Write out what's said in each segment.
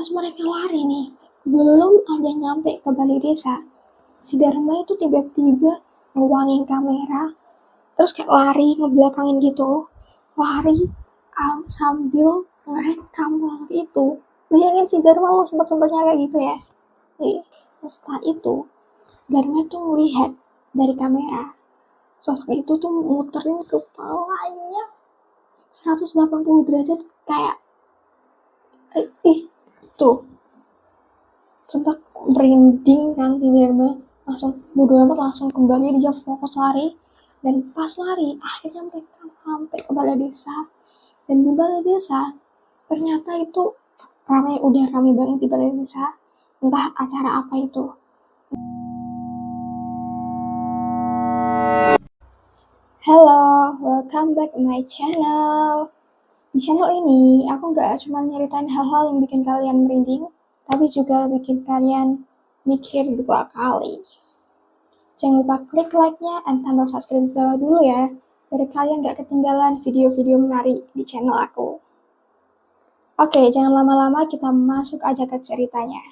pas mereka lari nih, belum aja nyampe ke balai desa, si Dharma itu tiba-tiba ngeluarin kamera, terus kayak lari ngebelakangin gitu, lari sambil ngerekam waktu itu. Bayangin si Dharma lo sempet-sempetnya kayak gitu ya. Setelah itu, Dharma tuh melihat dari kamera, sosok itu tuh muterin kepalanya 180 derajat kayak tuh sempat merinding kan si Dharma, langsung bodo amat, langsung kembali dia fokus lari. Dan pas lari akhirnya mereka sampai ke balai desa, dan di balai desa ternyata itu udah ramai banget di balai desa, entah acara apa itu. Hello, welcome back my channel. Di channel ini, aku gak cuma nyeritain hal-hal yang bikin kalian merinding, tapi juga bikin kalian mikir 2 kali. Jangan lupa klik like-nya dan tambah subscribe bawah dulu ya, biar kalian gak ketinggalan video-video menarik di channel aku. Oke, jangan lama-lama, kita masuk aja ke ceritanya.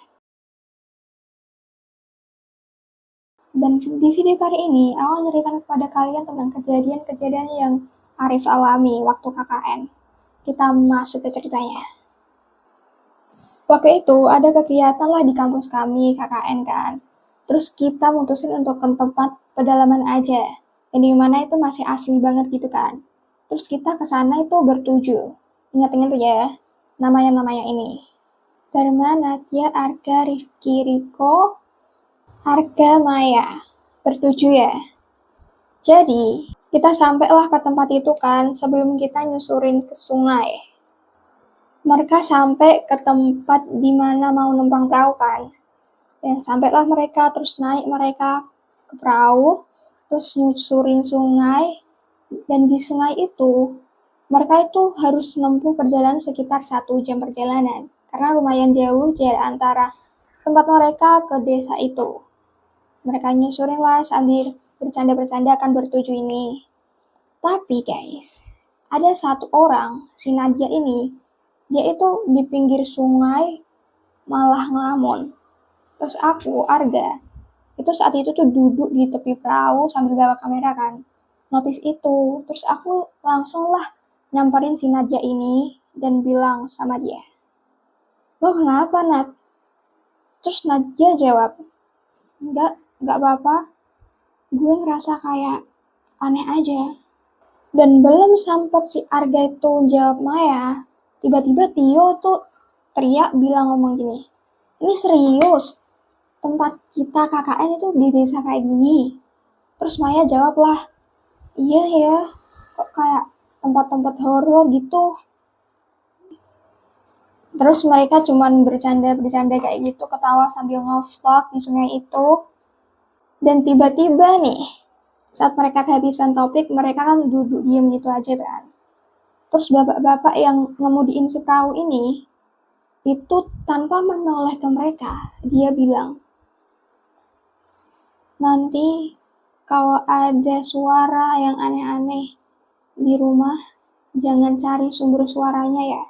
Dan di video kali ini, aku nyeritain kepada kalian tentang kejadian-kejadian yang Arif alami waktu KKN. Kita masuk ke ceritanya. Waktu itu ada kegiatan lah di kampus kami KKN kan. Terus kita mutusin untuk ke tempat pedalaman aja, yang dimana itu masih asli banget gitu kan. Terus kita ke sana itu bertujuh. Ingat-ingat ya, namanya ini. Dharma, Nadia, Arga, Rifki, Riko, Arga, Maya. Bertujuh ya. Jadi, kita sampailah ke tempat itu kan sebelum kita nyusurin ke sungai. Mereka sampai ke tempat dimana mau numpang perahu kan. Dan sampailah mereka, terus naik mereka ke perahu, terus nyusurin sungai. Dan di sungai itu, mereka itu harus menempuh perjalanan sekitar 1 jam perjalanan. Karena lumayan jauh jarak antara tempat mereka ke desa itu. Mereka nyusurin lah sambil bercanda-bercanda akan bertujuh ini. Tapi guys, ada satu orang, si Nadia ini, dia itu di pinggir sungai malah ngelamun. Terus aku, Arga, itu saat itu tuh duduk di tepi perahu sambil bawa kamera kan. Notice itu, terus aku langsung lah nyamperin si Nadia ini dan bilang sama dia, "Lo kenapa, Nat?" Terus Nadia jawab, Enggak apa-apa. Gue ngerasa kayak aneh aja." Dan belum sempat si Arga itu jawab Maya, tiba-tiba Tio tuh teriak bilang ngomong gini, "Ini serius, tempat kita KKN itu di desa kayak gini." Terus Maya jawab lah, "Iya ya, kok kayak tempat-tempat horor gitu." Terus mereka cuman bercanda-bercanda kayak gitu, ketawa sambil nge-vlog di sungai itu. Dan tiba-tiba nih, saat mereka kehabisan topik, mereka kan duduk diem gitu aja kan. Terus bapak-bapak yang ngemudiin si perahu ini, itu tanpa menoleh ke mereka, dia bilang, "Nanti kalau ada suara yang aneh-aneh di rumah, jangan cari sumber suaranya ya."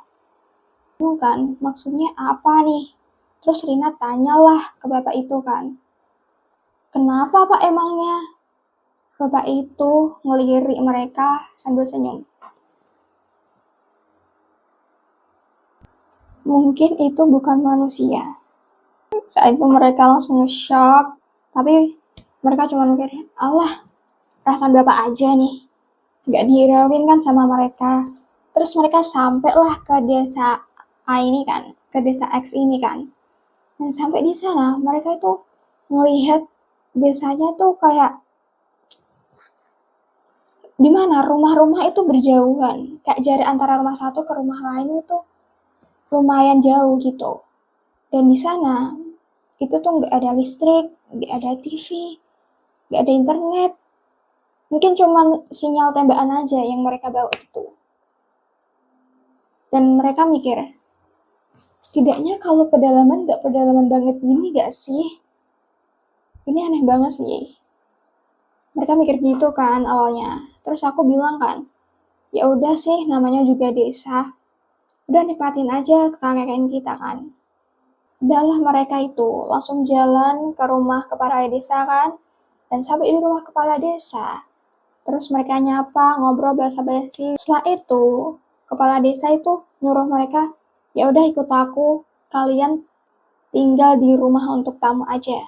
Kan, maksudnya apa nih? Terus Rina tanyalah ke bapak itu kan, "Kenapa Pak emangnya?" Bapak itu ngelirik mereka sambil senyum. Mungkin itu bukan manusia. Saat itu mereka langsung nge-shock, tapi mereka cuma mikir, "Allah, perasaan bapak aja nih." Gak dihirauin kan sama mereka. Terus mereka sampailah ke desa A ini kan, ke desa X ini kan. Dan sampai di sana mereka itu ngelihat desanya tuh kayak dimana rumah-rumah itu berjauhan, kayak jarak antara rumah satu ke rumah lain itu lumayan jauh gitu. Dan di sana itu tuh nggak ada listrik, nggak ada TV, nggak ada internet. Mungkin cuma sinyal tembakan aja yang mereka bawa itu. Dan mereka mikir, setidaknya kalau pedalaman nggak pedalaman banget gini gak sih? Ini aneh banget sih. Mereka mikir gitu kan awalnya. Terus aku bilang kan, ya udah sih, namanya juga desa. Udah nikmatin aja KKN kita kan. Udahlah mereka itu langsung jalan ke rumah kepala desa kan, dan sampai di rumah kepala desa. Terus mereka nyapa, ngobrol basa-basi. Setelah itu, kepala desa itu nyuruh mereka, ya udah ikut aku, kalian tinggal di rumah untuk tamu aja.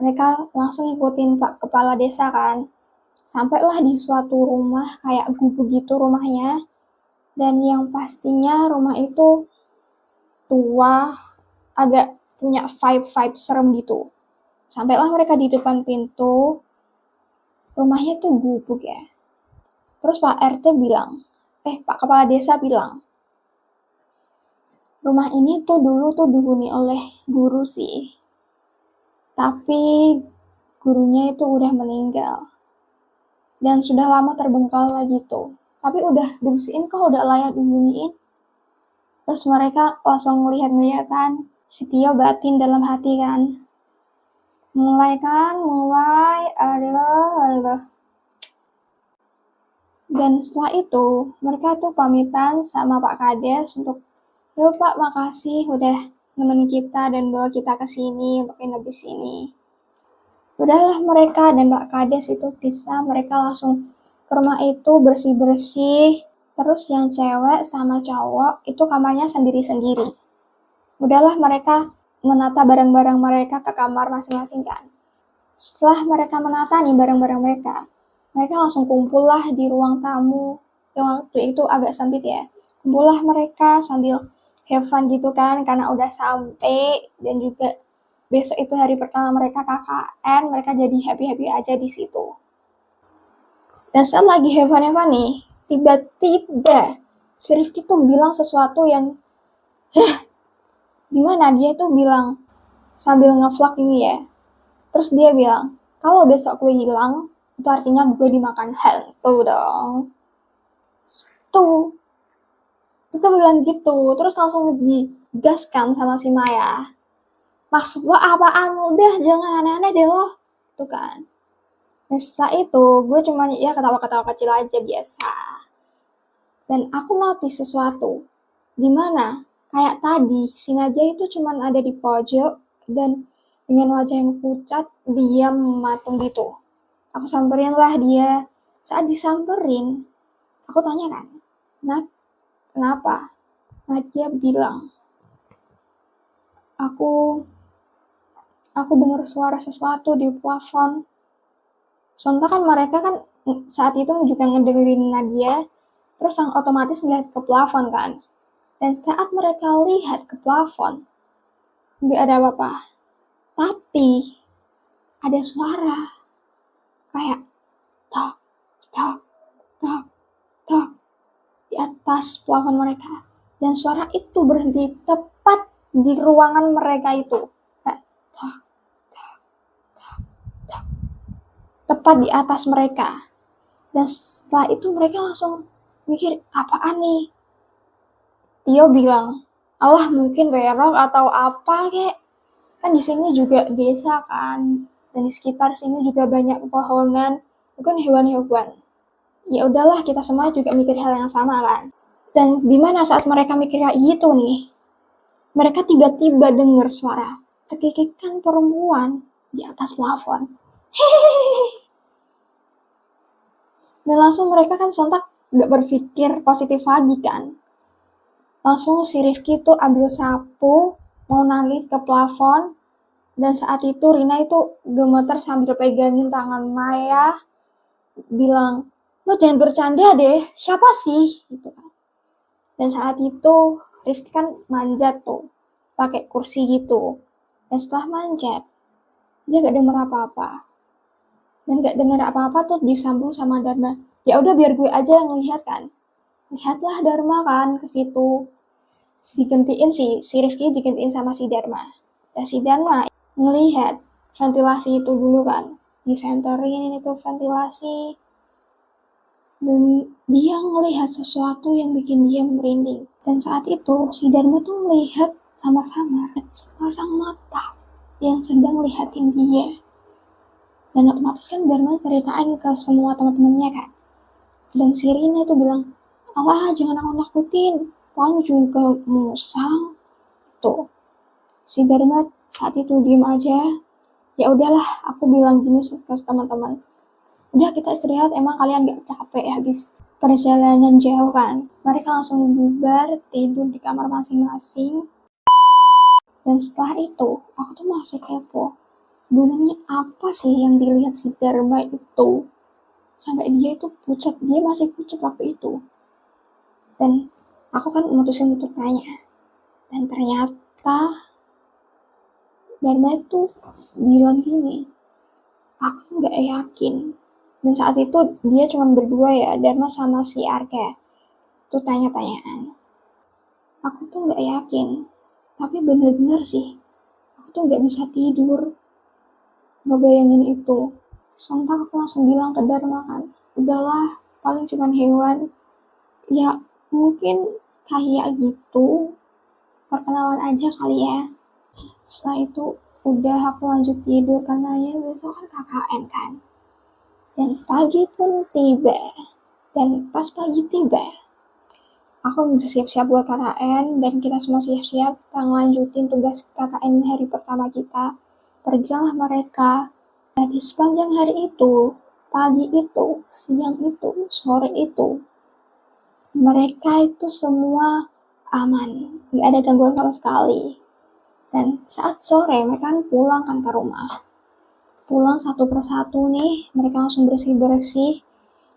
Mereka langsung ikutin Pak Kepala Desa kan. Sampailah di suatu rumah kayak gubuk gitu rumahnya. Dan yang pastinya rumah itu tua, agak punya vibe-vibe serem gitu. Sampailah mereka di depan pintu, rumahnya tuh gubuk ya. Terus Pak RT bilang, Pak Kepala Desa bilang, rumah ini tuh dulu tuh dihuni oleh guru sih. Tapi gurunya itu udah meninggal. Dan sudah lama terbengkalai gitu. Tapi udah dibersihin kok, udah layak dihuniin. Terus mereka langsung ngeliat kan, si Tio batin dalam hati kan. Mulai, Allah. Dan setelah itu, mereka tuh pamitan sama Pak Kades untuk, yuk Pak, makasih udah nemenin kita dan bawa kita ke sini untuk nginep di sini. Udahlah mereka dan Pak Kades itu bisa, mereka langsung ke rumah itu bersih-bersih. Terus yang cewek sama cowok itu kamarnya sendiri-sendiri. Udahlah mereka menata barang-barang mereka ke kamar masing-masing kan. Setelah mereka menata nih barang-barang mereka, mereka langsung kumpul lah di ruang tamu. Yang waktu itu agak sempit ya. Kumpul lah mereka sambil have fun gitu kan, karena udah sampai dan juga besok itu hari pertama mereka KKN, mereka jadi happy-happy aja di situ. Dan saat lagi have fun nih, tiba-tiba si Rifki tuh bilang sesuatu yang gimana, dia tuh bilang sambil nge-vlog ini ya. Terus dia bilang, kalau besok gue hilang, itu artinya gue dimakan hantu dong. Tuh, kita bilang gitu, terus langsung digaskan sama si Maya. Maksud lo apaan? Udah, jangan aneh-aneh deh lo. Tuh kan. Nah, setelah itu, gue cuma ya ketawa-ketawa kecil aja biasa. Dan aku notice sesuatu. Dimana kayak tadi, si Nadia itu cuma ada di pojok dan dengan wajah yang pucat, diam mematung gitu. Aku samperin lah dia. Saat disamperin, aku tanya kan, Nat, kenapa? Nadia bilang, aku dengar suara sesuatu di plafon. Soalnya kan mereka kan saat itu juga ngedengerin Nadia, terus yang otomatis ngeliat ke plafon kan. Dan saat mereka lihat ke plafon, nggak ada apa-apa. Tapi ada suara kayak tok, tok, tok, tok di atas plafon mereka. Dan suara itu berhenti tepat di ruangan mereka itu. Kayak tok, tok, tok, tok. Tepat di atas mereka. Dan setelah itu mereka langsung mikir, apaan nih? Tio bilang, Allah mungkin berok atau apa kek. Kan di sini juga desa kan, dan di sekitar sini juga banyak pepohonan, mungkin hewan-hewan. Ya udahlah, kita semua juga mikir hal yang sama kan. Dan di mana saat mereka mikir kayak gitu nih, mereka tiba-tiba dengar suara cekikikan perempuan di atas plafon. Dan langsung mereka kan sontak gak berpikir positif lagi kan. Langsung si Rifki tuh ambil sapu, mau nangis ke plafon, dan saat itu Rina itu gemeter sambil pegangin tangan Maya, bilang, lo jangan bercanda deh, siapa sih? Gitu kan. Dan saat itu Rifki kan manjat tuh, pakai kursi gitu. Dan setelah manjat, dia gak denger apa-apa. Dan gak denger apa-apa tuh disambung sama Dharma. Ya udah biar gue aja yang lihat kan. Lihatlah Dharma kan ke situ. Digantiin si Rifki digantiin sama si Dharma. Dan si Dharma ngelihat ventilasi itu dulu kan. Disenterin itu ventilasi. Dan dia ngelihat sesuatu yang bikin dia merinding. Dan saat itu si Dharma tuh melihat sama-sama sepasang mata yang sedang lihatin dia. Dan otomatis kan Dharma ceritain ke semua teman-temannya kan. Dan si Rina itu bilang, Allah jangan aku nakutin, Wan juga musang. Tuh. Si Dharma saat itu diem aja. Ya udahlah, aku bilang gini ke teman-teman, udah kita istirahat, emang kalian gak capek habis perjalanan jauh kan? Mereka langsung bubar, tidur di kamar masing-masing. Dan setelah itu, aku tuh masih kepo. Sebenarnya apa sih yang dilihat si Dharma itu? Sampai dia itu pucat, dia masih pucat waktu itu. Dan aku kan mutusin untuk tanya. Dan ternyata Dharma itu bilang gini, aku gak yakin. Dan saat itu dia cuma berdua ya, Dharma sama si Arga. Itu tanya-tanyaan. Aku tuh gak yakin. Tapi bener-bener sih, aku tuh gak bisa tidur ngebayangin itu. Sontak aku langsung bilang ke Dharma kan, udahlah, paling cuma hewan. Ya mungkin kayak gitu, perkenalan aja kali ya. Setelah itu udah aku lanjut tidur karena ya besok kan KKN kan. Dan pagi pun tiba. Dan pas pagi tiba, aku bersiap-siap buat KKN dan kita semua siap-siap, kita ngelanjutin tugas KKN hari pertama kita. Pergilah mereka. Nah di sepanjang hari itu, pagi itu, siang itu, sore itu, mereka itu semua aman, gak ada gangguan sama sekali. Dan saat sore mereka kan pulang kan ke rumah. Pulang satu persatu nih, mereka langsung bersih-bersih.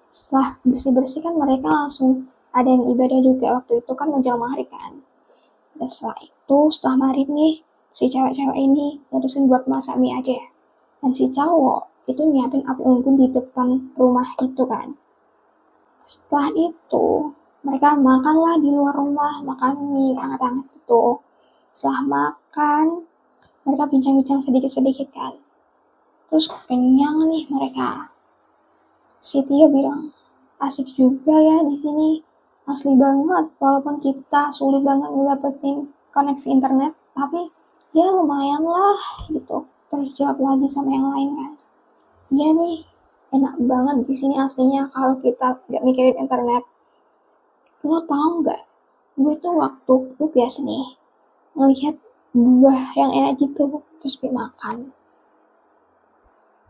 Setelah bersih-bersih kan mereka langsung ada yang ibadah juga, waktu itu kan menjelang maghrib kan. Dan setelah itu, setelah maghrib nih, si cewek-cewek ini mutusin buat masak mie aja. Dan si cowok itu nyiapin api unggun di depan rumah gitu kan. Setelah itu, mereka makanlah di luar rumah, makan mie hangat-hangat gitu. Setelah makan, mereka bincang-bincang sedikit-sedikit kan. Terus kenyang nih mereka. Si Tio bilang, asik juga ya di sini, asli banget. Walaupun kita sulit banget ngedapetin koneksi internet, tapi ya lumayan lah gitu. Terus jawab lagi sama yang lain kan, iya nih, enak banget di sini aslinya kalau kita nggak mikirin internet. Lo tau nggak? Gue tuh waktu tugas nih ngelihat buah yang enak gitu, terus gue makan.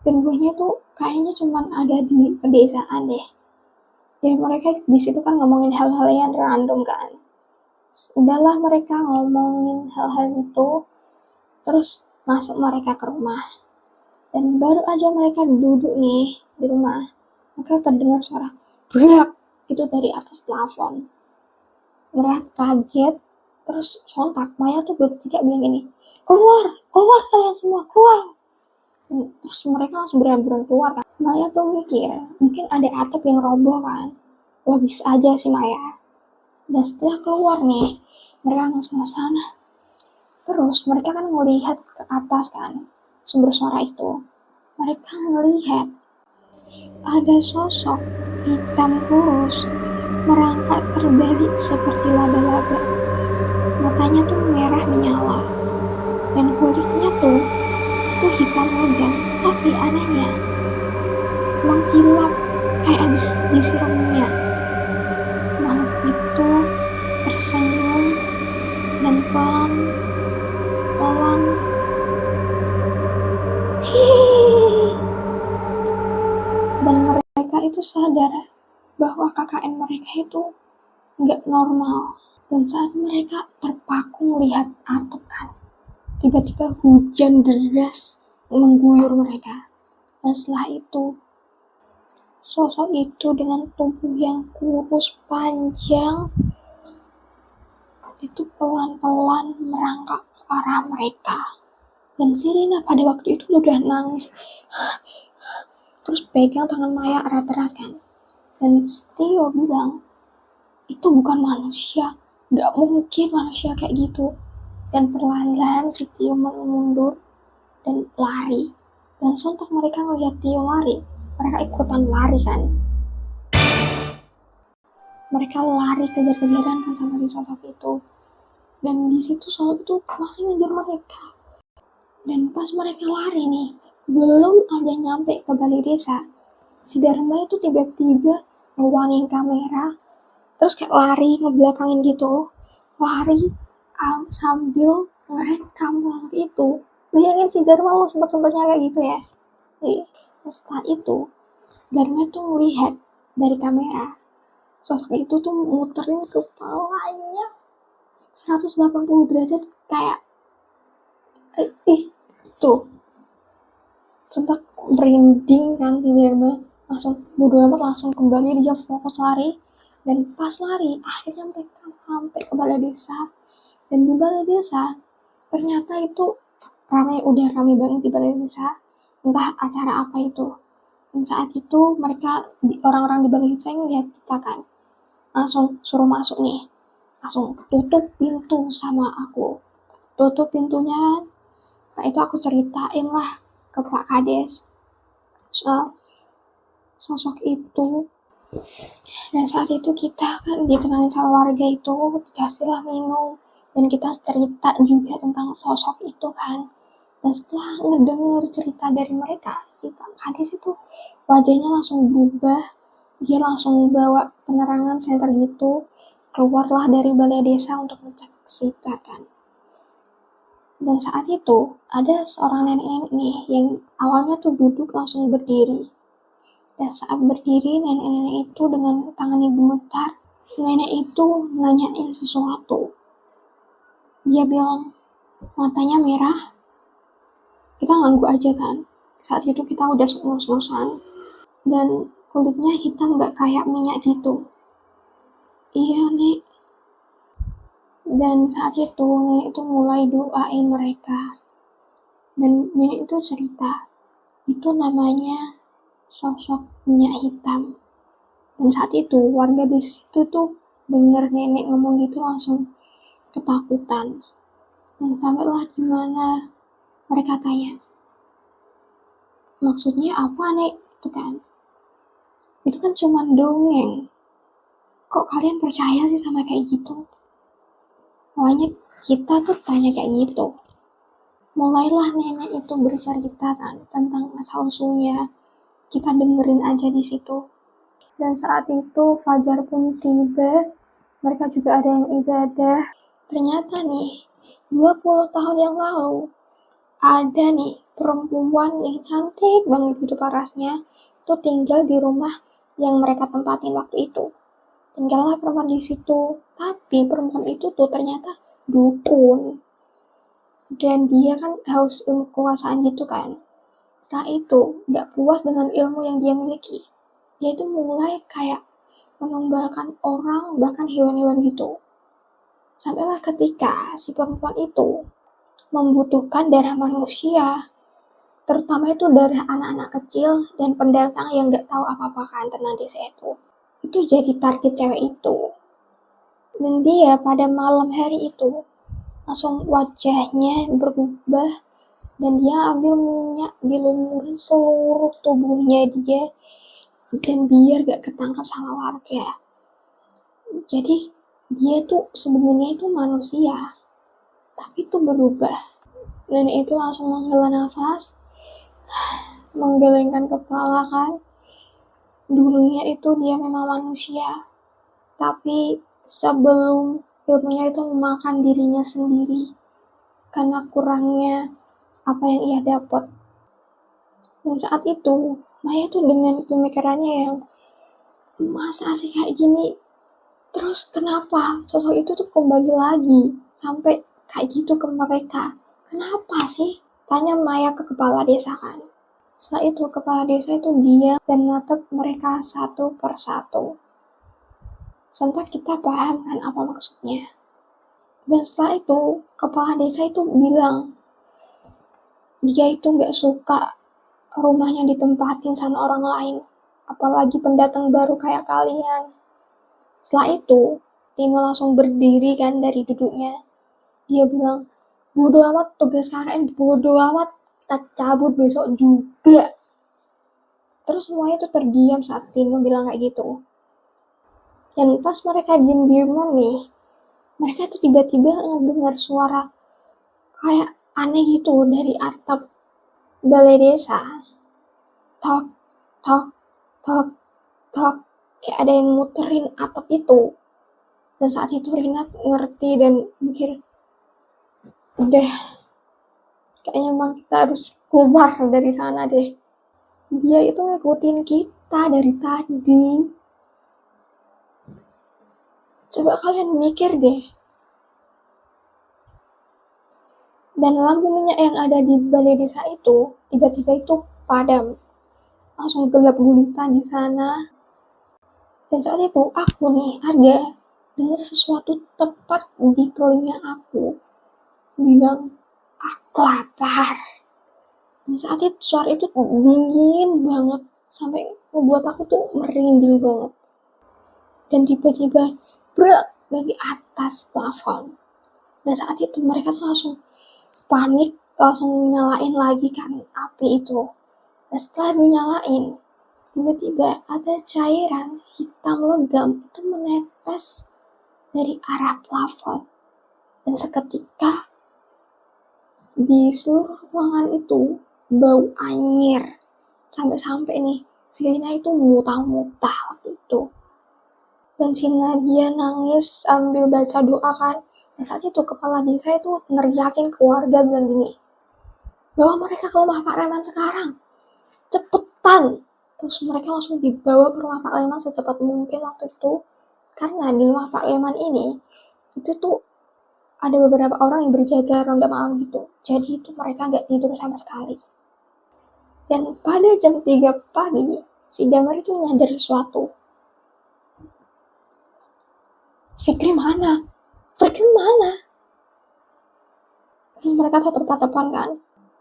Dan buahnya tuh kayaknya cuma ada di pedesaan deh. Ya mereka di situ kan ngomongin hal-hal yang random kan. Udahlah mereka ngomongin hal-hal itu, terus masuk mereka ke rumah. Dan baru aja mereka duduk nih di rumah, maka terdengar suara berak itu dari atas plafon. Mereka kaget, terus sontak Maya tuh bertiga bilang gini, keluar kalian semua, keluar. Terus mereka langsung berhamburan keluar kan. Maya tuh mikir mungkin ada atap yang roboh kan, logis aja sih Maya. Dan setelah keluar nih, mereka langsung ke sana. Terus mereka kan melihat ke atas kan, sumber suara itu. Mereka melihat ada sosok hitam kurus merangkak terbalik seperti laba-laba. Matanya tuh merah menyala dan kulitnya tuh hitam legam, tapi anehnya mengkilap kayak abis disiram minyak. Makhluk itu tersenyum dan pelan-pelan dan mereka itu sadar bahwa KKN mereka itu nggak normal. Dan saat mereka terpaku melihat atap kan, tiba-tiba hujan deras mengguyur mereka. Dan setelah itu, sosok itu dengan tubuh yang kurus panjang itu pelan-pelan merangkak ke arah mereka. Dan si Rina pada waktu itu udah nangis, terus pegang tangan Maya erat-erat kan. Dan Tio bilang, itu bukan manusia, gak mungkin manusia kayak gitu. Dan perlahan-lahan si Tio mundur dan lari. Dan sontak mereka ngeliat Tio lari, mereka ikutan lari kan. Mereka lari kejar-kejaran kan sama si sosok itu. Dan di situ sosok itu masih ngejar mereka. Dan pas mereka lari nih, belum aja nyampe ke balai desa, si Dharma itu tiba-tiba ngeluarin kamera, terus kayak lari ngebelakangin gitu, lari sambil ngerekam sosok itu. Bayangin si Dharma lo sempet-sempetnya kayak gitu ya. Setelah itu Dharma tuh melihat dari kamera sosok itu tuh muterin kepalanya 180 derajat kayak tuh sempat merinding kan si Dharma, langsung bodo amat, langsung kembali dia fokus lari. Dan pas lari akhirnya mereka sampai ke balai desa, dan di balai desa ternyata itu udah ramai banget di balai desa, entah acara apa itu. Dan saat itu mereka orang-orang di balai desa yang lihat kita kan langsung suruh masuk nih, langsung tutup pintu sama aku, tutup pintunya kan. Setelah itu aku ceritain lah ke Pak Kades soal sosok itu. Dan saat itu kita kan ditenangin sama warga itu, dikasihlah minum, dan kita cerita juga tentang sosok itu kan. Dan setelah ngedenger cerita dari mereka, si Pak Kades itu wajahnya langsung berubah. Dia langsung bawa penerangan senter gitu, keluarlah dari balai desa untuk ngecek kita kan. Dan saat itu ada seorang nenek-nenek nih yang awalnya tuh duduk langsung berdiri. Dan saat berdiri, nenek-nenek itu dengan tangannya gemetar, nenek itu nanyain sesuatu. Dia bilang, matanya merah. Kita ngangguk aja kan. Saat itu kita udah ngos-ngosan. Dan kulitnya hitam gak kayak minyak gitu. Iya, Nek. Dan saat itu nenek itu mulai doain mereka. Dan nenek itu cerita, itu namanya sosok minyak hitam. Dan saat itu warga di situ tuh denger nenek ngomong gitu langsung ketakutan. Dan sampailah di mana mereka tanya, maksudnya apa, Nek? Itu kan cuma dongeng. Kok kalian percaya sih sama kayak gitu? Makanya kita tuh tanya kayak gitu. Mulailah nenek itu bercerita kan tentang asal usulnya. Kita dengerin aja di situ. Dan saat itu fajar pun tiba, mereka juga ada yang ibadah. Ternyata nih, 20 tahun yang lalu, ada nih perempuan yang cantik banget gitu parasnya, tuh tinggal di rumah yang mereka tempatin waktu itu. Tinggallah perempuan di situ, tapi perempuan itu tuh ternyata dukun. Dan dia kan haus ilmu kekuasaan gitu kan. Setelah itu, gak puas dengan ilmu yang dia miliki, dia itu mulai kayak menumbalkan orang, bahkan hewan-hewan gitu. Sampailah ketika si perempuan itu membutuhkan darah manusia, terutama itu darah anak-anak kecil dan pendatang yang gak tahu apa-apa kan tentang desa itu. Itu jadi target cewek itu. Dan dia pada malam hari itu langsung wajahnya berubah, dan dia ambil minyak dilumurin seluruh tubuhnya dia, dan biar gak ketangkap sama warga. Jadi dia tuh sebenarnya itu manusia, tapi itu berubah. Dan itu langsung menghela nafas, menggelengkan kepala kan. Dulunya itu dia memang manusia, tapi sebelum ilmunya itu memakan dirinya sendiri karena kurangnya apa yang ia dapat. Dan saat itu Maya tuh dengan pemikirannya yang masa sih kayak gini, terus kenapa sosok itu tuh kembali lagi sampai kayak gitu ke mereka, kenapa sih, tanya Maya ke kepala desa kan. Setelah itu kepala desa itu diam dan natap mereka satu persatu. Sontak kita paham kan apa maksudnya. Dan setelah itu kepala desa itu bilang dia itu gak suka rumahnya ditempatin sama orang lain, apalagi pendatang baru kayak kalian. Setelah itu Tino langsung berdiri kan dari duduknya. Dia bilang, bodo amat tugas KKN, bodo amat, kita cabut besok juga. Terus semuanya itu terdiam saat Tino bilang kayak gitu. Dan pas mereka diem-dieman nih, mereka tuh tiba-tiba ngedengar suara kayak aneh gitu dari atap balai desa. Tok, tok, tok, tok. Kayak ada yang muterin atap itu. Dan saat itu Rina ngerti dan mikir, Udah, kayaknya emang kita harus keluar dari sana deh. Dia itu ngikutin kita dari tadi. Coba kalian mikir deh. Dan lampu minyak yang ada di balai desa itu tiba-tiba itu padam. Langsung gelap gulita di sana. Dan saat itu aku nih, Arga, dengar sesuatu tepat di telinga aku. Bilang, aku lapar. Dan saat itu suara itu dingin banget. Sampai membuat aku tuh merinding banget. Dan tiba-tiba brak dari atas plafon. Dan saat itu mereka tuh langsung panik, langsung nyalain lagi kan api itu. Dan setelah dinyalain, tiba-tiba ada cairan hitam legam itu menetes dari arah plafon. Dan seketika di seluruh ruangan itu bau anyir. Sampai-sampai nih, si Rina itu muntah-muntah waktu itu. Dan si Nadia nangis sambil baca doa kan. Dan saat itu kepala desa itu neriakin ke warga bilang gini, bawa mereka ke rumah Pak Reman sekarang, cepetan. Terus mereka langsung dibawa ke rumah Pak Leman secepat mungkin waktu itu. Karena di rumah Pak Leman ini, itu tuh ada beberapa orang yang berjaga ronda malam gitu. Jadi itu mereka gak tidur sama sekali. Dan pada jam 3 pagi, si Damar itu nyadar sesuatu. Fikri mana? Fikri mana? Terus mereka tatap-tatapan kan.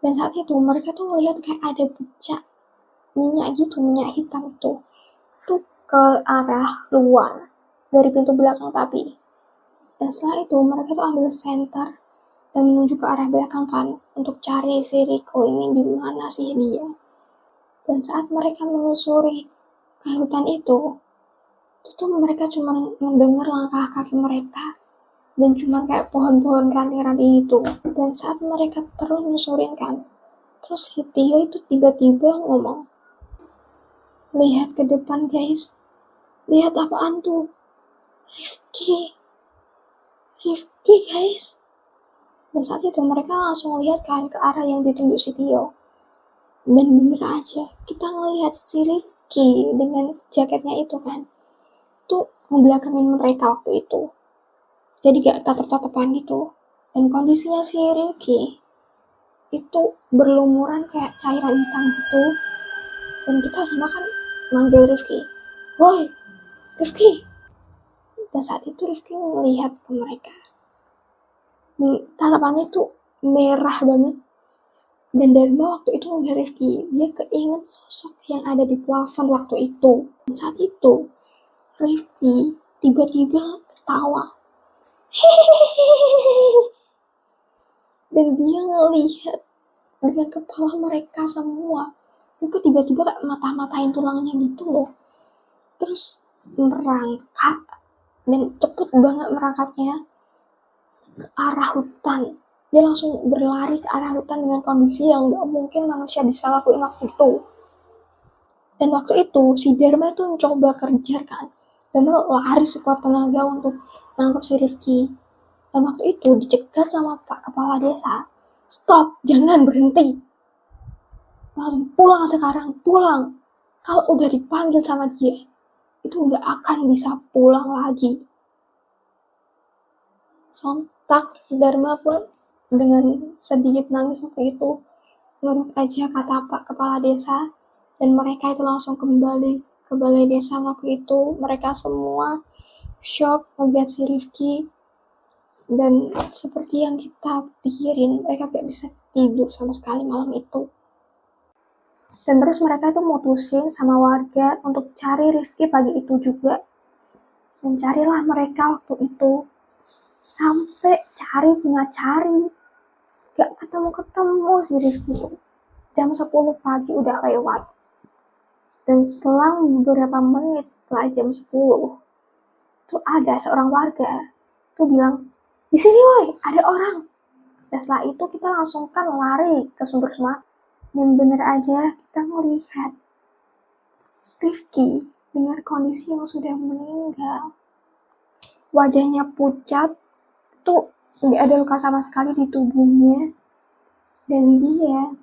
Dan saat itu mereka tuh ngelihat kayak ada bucak minyak gitu, minyak hitam itu. Tuh ke arah luar dari pintu belakang tapi. Dan setelah itu mereka tuh ambil senter dan menuju ke arah belakang kan untuk cari si Riko ini di mana sih dia. Dan saat mereka menelusuri ke hutan itu tuh mereka cuma mendengar langkah kaki mereka dan cuma kayak pohon-pohon ranting-ranting itu. Dan saat mereka terus menelusurin kan, terus si Tio itu tiba-tiba ngomong, lihat ke depan guys, lihat apaan tuh? Rifki guys. Dan saat itu mereka langsung lihat kan ke arah yang ditunjuk si Tio. Dan bener aja, kita ngelihat si Rifki dengan jaketnya itu kan, tuh ngebelakangin mereka waktu itu. Jadi gak tatap-tatapan gitu. Dan kondisinya si Rifki itu berlumuran kayak cairan hitam gitu. Dan kita sama kan manggil Rifki, woi Rifki. Dan saat itu Rifki ngelihat ke mereka. Tatapannya tuh merah banget. Dan Dharma waktu itu ngeliat Rifki, dia keinget sosok yang ada di plafon waktu itu. Dan saat itu Rifki tiba-tiba ketawa. Dan dia ngelihat dengan kepala mereka semua. Itu tiba-tiba kayak mata-matain tulangnya gitu loh. Terus merangkak dan cepet banget merangkaknya ke arah hutan. Dia langsung berlari ke arah hutan dengan kondisi yang gak mungkin manusia bisa lakuin waktu itu. Dan waktu itu si Dharma itu mencoba kejar kan. Dan lari sekuat tenaga untuk nangkep si Rifki. Dan waktu itu dicegat sama Pak Kepala Desa. Stop, jangan berhenti. Langsung pulang sekarang, pulang. Kalau udah dipanggil sama dia, itu gak akan bisa pulang lagi. Sontak Dharma pun dengan sedikit nangis waktu itu menurut aja kata Pak Kepala Desa. Dan mereka itu langsung kembali ke balai desa waktu itu. Mereka semua shock melihat si Rifki. Dan seperti yang kita pikirin, mereka gak bisa tidur sama sekali malam itu. Dan terus mereka itu mutusin sama warga untuk cari Rifki pagi itu juga. Dan carilah mereka waktu itu. Sampai cari punya cari. Gak ketemu-ketemu si Rifki itu. Jam 10 pagi udah lewat. Dan setelah beberapa menit setelah jam 10, tuh ada seorang warga tuh bilang, di sini woi, ada orang. Dan setelah itu kita langsung kan lari ke sumber semak. Dan bener aja kita ngelihat Rifki dengan kondisi yang sudah meninggal. Wajahnya pucat, tuh nggak ada luka sama sekali di tubuhnya, dan dia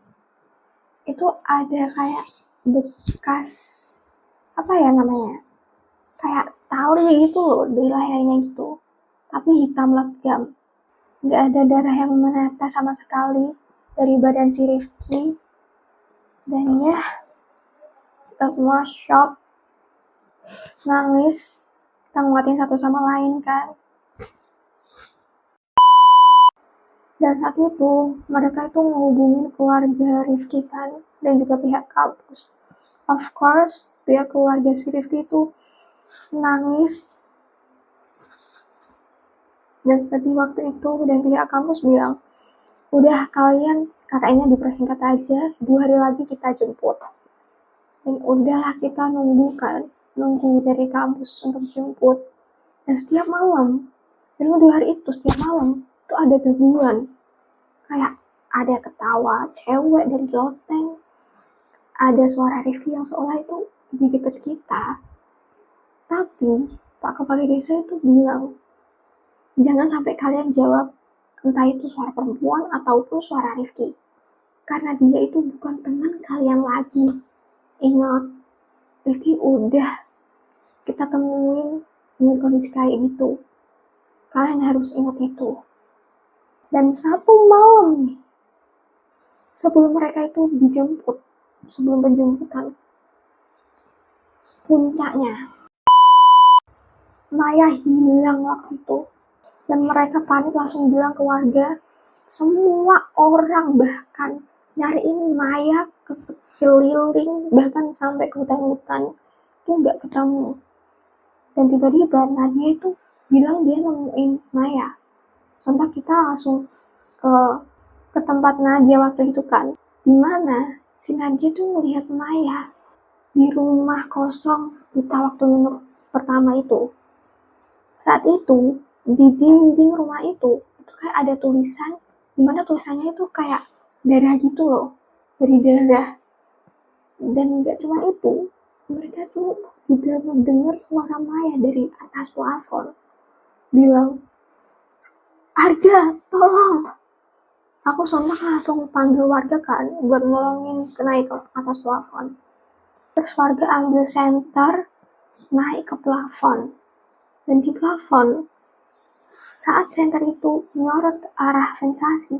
itu ada kayak bekas apa ya namanya, kayak tali gitu loh di lehernya gitu, tapi hitam legam. Nggak ada darah yang menetes sama sekali dari badan si Rifki. Dan ya, kita semua shock, nangis, kita nguatin satu sama lain kan. Dan saat itu mereka itu menghubungin keluarga Rifki kan, dan juga pihak kampus. Of course, pihak keluarga si Rifki itu nangis dan sedih waktu itu, dan pihak kampus bilang, udah kalian kakaknya dipersingkat aja, 2 hari lagi kita jemput. Dan udahlah kita nunggu dari kampus untuk jemput. Dan setiap malam, dalam 2 hari itu setiap malam itu ada gangguan, kayak ada ketawa cewek dari loteng, ada suara Rifki yang seolah itu di dekat kita. Tapi Pak Kepala Desa itu bilang, jangan sampai kalian jawab entah itu suara perempuan ataupun suara Rifki, karena dia itu bukan teman kalian lagi. Ingat, Rifki udah kita temuin dengan kondisi kayak gitu. Kalian harus ingat itu. Dan satu malam nih, sebelum mereka itu dijemput, sebelum penjemputan, puncaknya, Maya hilang waktu itu. Dan mereka panik, langsung bilang ke warga, semua orang bahkan nyariin Maya ke sekeliling, bahkan sampai ke hutan-hutan, itu nggak ketemu. Dan tiba-tiba Nadia itu bilang dia nemuin Maya. Sontak kita langsung ke tempat Nadia waktu itu kan, dimana si Nadia tuh melihat Maya di rumah kosong kita waktu nginep pertama itu. Saat itu di dinding rumah itu kayak ada tulisan, dimana tulisannya itu kayak darah gitu loh, dari darah. Dan gak cuma itu, mereka tuh juga mendengar suara Maya dari atas plafon bilang, Arga, tolong. Aku sontak langsung panggil warga kan buat nolongin naik ke atas plafon. Terus warga ambil senter naik ke plafon. Dan di plafon, saat senter itu nyorot ke arah ventilasi,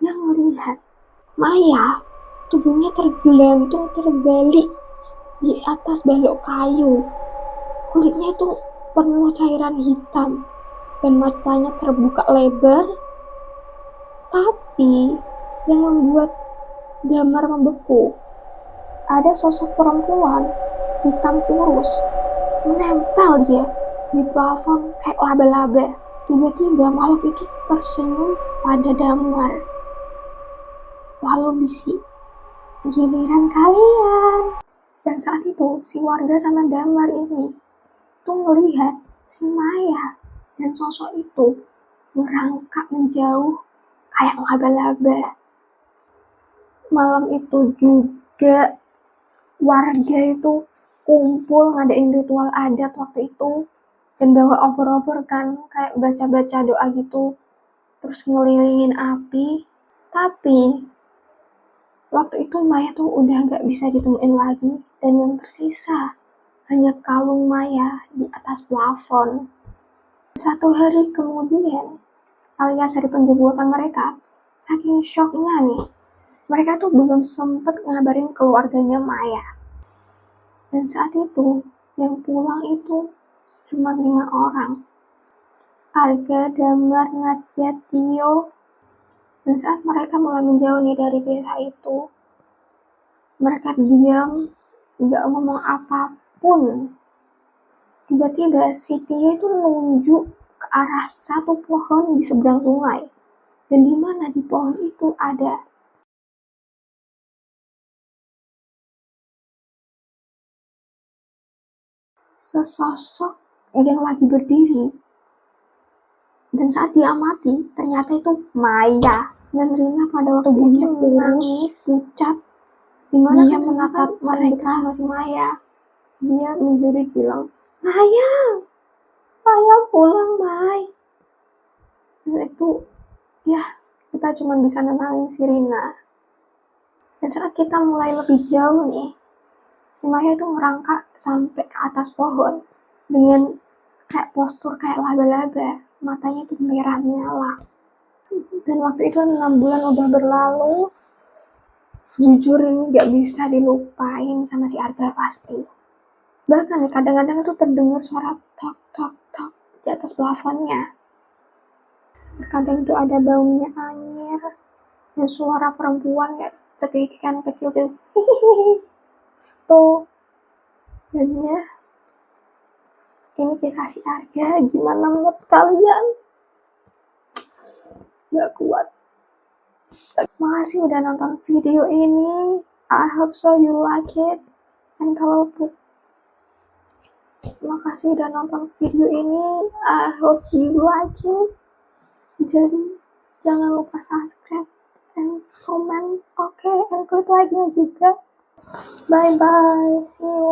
dia ngelihat Maya tubuhnya tergelantung terbalik di atas balok kayu. Kulitnya itu penuh cairan hitam dan matanya terbuka lebar. Tapi yang membuat gambar membeku, ada sosok perempuan hitam kurus menempel dia di plafon kayak laba-laba. Tiba-tiba makhluk itu tersenyum pada Damar, lalu bisik, giliran kalian. Dan saat itu si warga sama Damar ini tuh melihat si Maya dan sosok itu merangkak menjauh kayak laba-laba. Malam itu juga warga itu kumpul ngadain ritual adat waktu itu, dan bawa obor-obor kan, kayak baca-baca doa gitu, terus ngelilingin api. Tapi waktu itu Maya tuh udah gak bisa ditemuin lagi, dan yang tersisa hanya kalung Maya di atas plafon. 1 hari kemudian, alias hari penjemputan mereka, saking shocknya nih, mereka tuh belum sempet ngabarin keluarganya Maya. Dan saat itu, yang pulang itu cuma 5 orang. Arga, Damar, Nadia, Tio. Dan saat mereka mulai menjauh nih dari desa itu, mereka diam, gak ngomong apapun. Tiba-tiba si Tio itu nunjuk ke arah satu pohon di seberang sungai. Dan di mana di pohon itu ada sesosok yang lagi berdiri. Dan saat diamati, ternyata itu Maya. Dan Rina pada waktu tubuhnya kurus, pucat, dimana dia menatap mereka sama si Maya. Dia menjerit bilang, Maya, Maya pulang, Mai. Dan itu, ya, kita cuma bisa nenangin si Rina. Dan saat kita mulai lebih jauh nih, si Maya itu merangkak sampai ke atas pohon dengan kayak postur kayak laba-laba, matanya itu merah menyala. Dan waktu itu 6 bulan udah berlalu, jujur ini gak bisa dilupain sama si Arga pasti. Bahkan nih kadang-kadang itu terdengar suara tok tok tok di atas plafonnya. Kadang itu ada baunya anyir dan suara perempuan kayak cekikikan kecil tuh. Tuh. Dan ya, ini kisah si Arga. Gimana menurut kalian? Gak kuat. Makasih udah nonton video ini. I hope so you like it. Dan kalau makasih udah nonton video ini. I hope you like it. Jadi jangan lupa subscribe and comment. Oke, and klik like-nya juga. Bye bye. See you.